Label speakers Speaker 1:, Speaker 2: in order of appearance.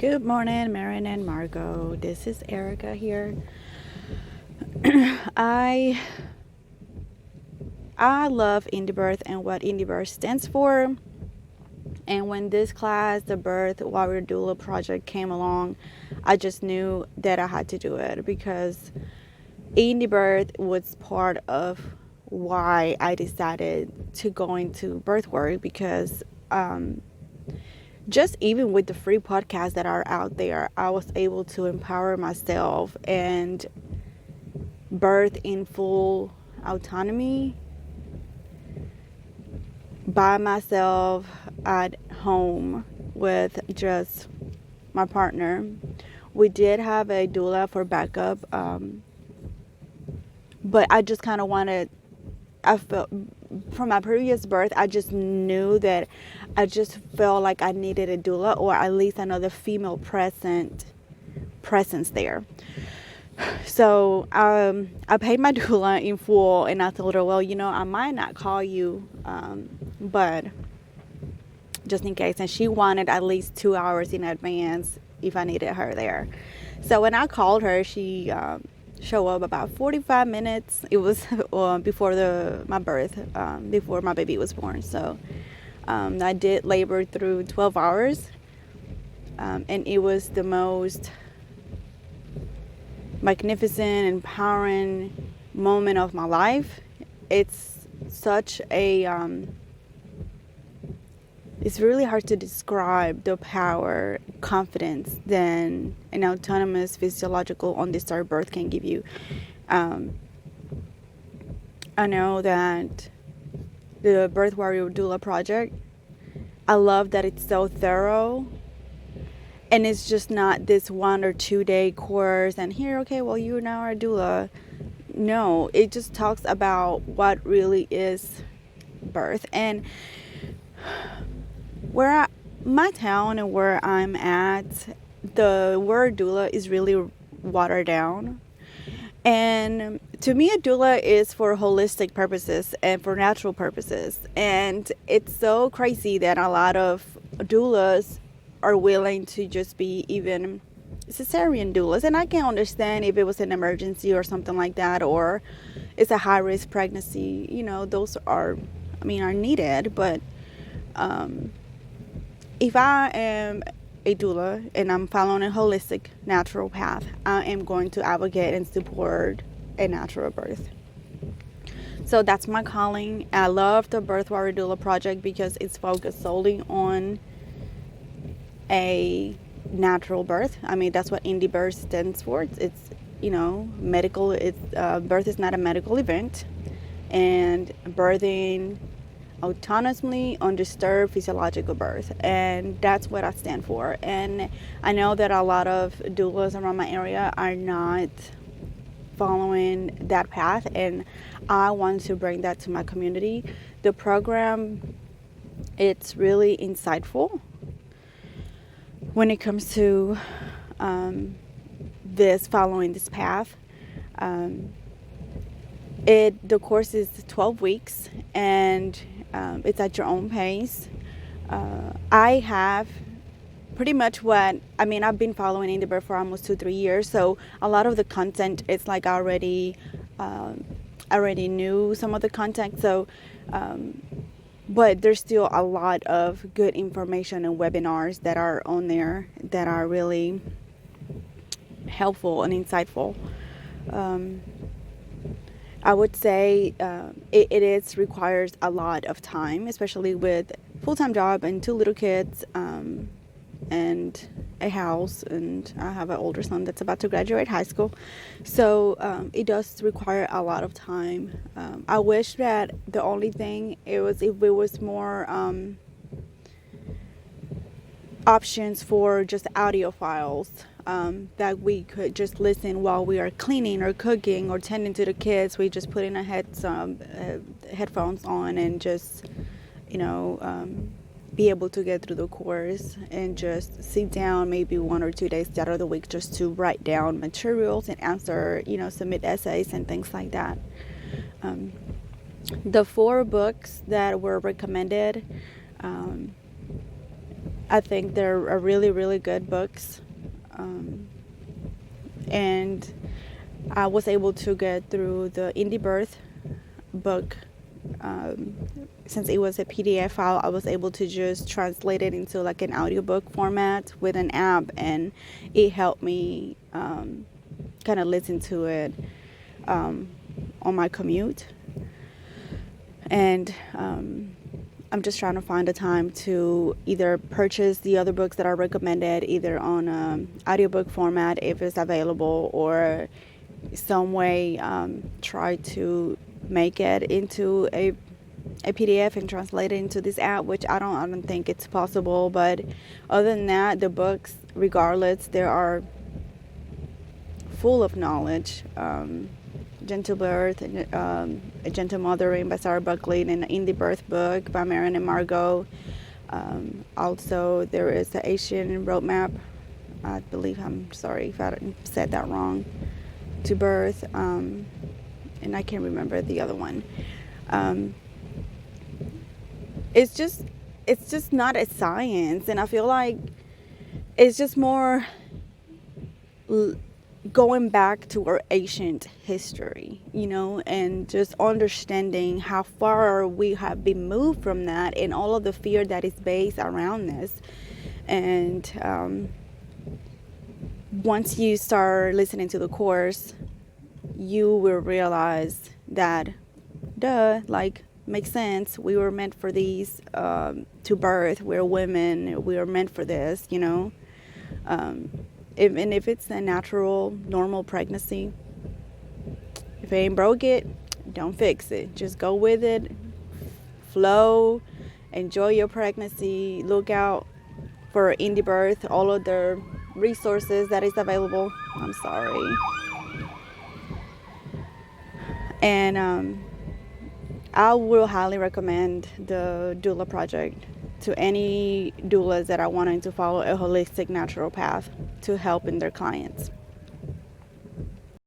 Speaker 1: Good morning, Marin and Margot. This is Erika here. I love Indie Birth and what Indie Birth stands for. And when this class, the Birth Warrior Doula Project, came along, I just knew that I had to do it because Indie Birth was part of why I decided to go into birth work, because just even with the free podcasts that are out there, I was able to empower myself and birth in full autonomy by myself at home with just my partner. We did have a doula for backup, but I just kind of I felt from my previous birth, I just knew that I just felt like I needed a doula, or at least another female presence there. So I paid my doula in full, and I told her, well, I might not call you, but just in case. And she wanted at least 2 hours in advance if I needed her there. So when I called her, she showed up about 45 minutes. It was before my birth, before my baby was born. So I did labor through 12 hours, and it was the most magnificent, empowering moment of my life. It's such a it's really hard to describe the power, confidence that an autonomous physiological undisturbed birth can give you. I know that the Birth Warrior Doula Project, I love that it's so thorough. And it's just not this 1 or 2 day course and here, okay, well, you now are a doula. No, it just talks about what really is birth. And my town and where I'm at, the word doula is really watered down. And to me, a doula is for holistic purposes and for natural purposes. And it's so crazy that a lot of doulas are willing to just be even cesarean doulas. And I can understand if it was an emergency or something like that, or it's a high-risk pregnancy. Those are needed. But if I am a doula and I'm following a holistic, natural path, I am going to advocate and support a natural birth. So that's my calling. I love the Birth Warrior Doula Project because it's focused solely on a natural birth. That's what Indie Birth stands for. It's medical. Birth is not a medical event, and birthing autonomously undisturbed physiological birth, and that's what I stand for. And I know that a lot of doulas around my area are not following that path, and I want to bring that to my community. The program, it's really insightful when it comes to following this path. The course is 12 weeks, and it's at your own pace. I have pretty much I've been following Indie Birth for almost 2-3 years, so a lot of the content, it's like I already knew some of the content. So but there's still a lot of good information and webinars that are on there that are really helpful and insightful. I would say it requires a lot of time, especially with full-time job and 2 little kids, and a house, and I have an older son that's about to graduate high school. So it does require a lot of time. I wish that the only thing if it was more options for just audio files, that we could just listen while we are cleaning or cooking or tending to the kids. We just put in headphones on and just be able to get through the course and just sit down maybe 1 or 2 days out of the week just to write down materials and answer, submit essays and things like that. The 4 books that were recommended, I think they're a really, really good books. And I was able to get through the Indie Birth book. Since it was a PDF file, I was able to just translate it into like an audiobook format with an app, and it helped me kind of listen to it on my commute. And I'm just trying to find a time to either purchase the other books that I recommended, either on audiobook format if it's available, or some way try to make it into a PDF and translate it into this app, which I don't think it's possible. But other than that, the books, regardless, they are full of knowledge. Gentle Birth, A Gentle Mothering by Sarah Buckley, and an Indie Birth book by Marion and Margot. Also, there is the Asian Roadmap. I believe, I'm sorry if I said that wrong, to birth, and I can't remember the other one. It's just not a science, and I feel like it's just more going back to our ancient history, and just understanding how far we have been moved from that, and all of the fear that is based around this. And once you start listening to the course, you will realize that makes sense. We were meant for these, to birth. We're women. We are meant for this, if it's a natural, normal pregnancy, if it ain't broke it, don't fix it. Just go with it, flow, enjoy your pregnancy. Look out for Indie Birth, all of the resources that is available. I'm sorry. And I will highly recommend the Doula Project to any doulas that are wanting to follow a holistic, natural path to helping their clients.